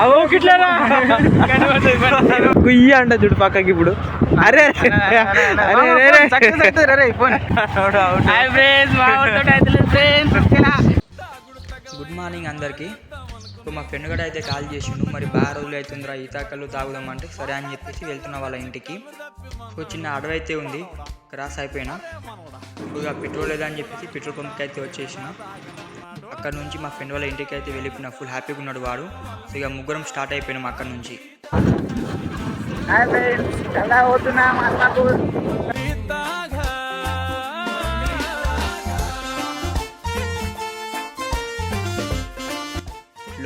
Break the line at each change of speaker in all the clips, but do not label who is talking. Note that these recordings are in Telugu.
అవో గిట్లరా కుయ్య అంట చూడు పక్కకి ఇప్పుడు. అరే
గుడ్ మార్నింగ్ అందరికీ. ఇప్పుడు మా ఫ్రెండ్ కూడా అయితే కాల్ చేసిండు, మరి బాగా రోజులు అవుతుందిరా ఈతాకళ్ళు తాగుదామంటే సరే అని చెప్పేసి వెళ్తున్నా వాళ్ళ ఇంటికి. సో చిన్న అడవి అయితే ఉంది, క్రాస్ అయిపోయినా. ఇప్పుడు ఇక పెట్రోల్ లేదని చెప్పేసి పెట్రోల్ పంప్కి అయితే వచ్చేసిన. అక్కడ నుంచి మా ఫ్రెండ్ వాళ్ళ ఇంటికి అయితే వెళ్ళిపోయినా. ఫుల్ హ్యాపీగా ఉన్నాడు వాడు. సో ఇక ముగ్గురం స్టార్ట్ అయిపోయినాం అక్కడ నుంచి.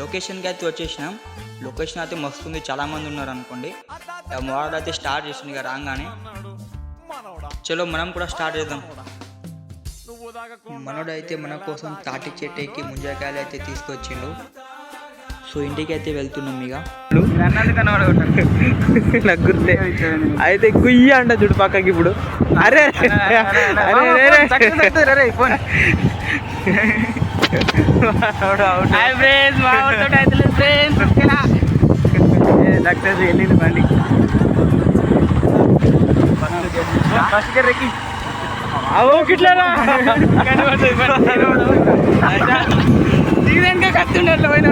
లొకేషన్కి అయితే వచ్చేసినాం. లొకేషన్ అయితే మస్తుంది, చాలామంది ఉన్నారు అనుకోండి. మోడల్ అయితే స్టార్ట్ చేసింది ఇక రాగానే. చలో మనం కూడా స్టార్ట్ చేద్దాం. మనోడు అయితే మన కోసం తాటి చెట్టు ఎక్కి ముంజకాయలు అయితే తీసుకొచ్చిండు. సో ఇంటికి అయితే వెళ్తున్నాం ఇక.
నాకు గుర్తే అయితే కుయ్య అంట చూడు పక్కకి ఇప్పుడు. అరే సక్సెస్ వెళ్ళింది బండి. అవో గిట్లరా కత్తుండే పోయిన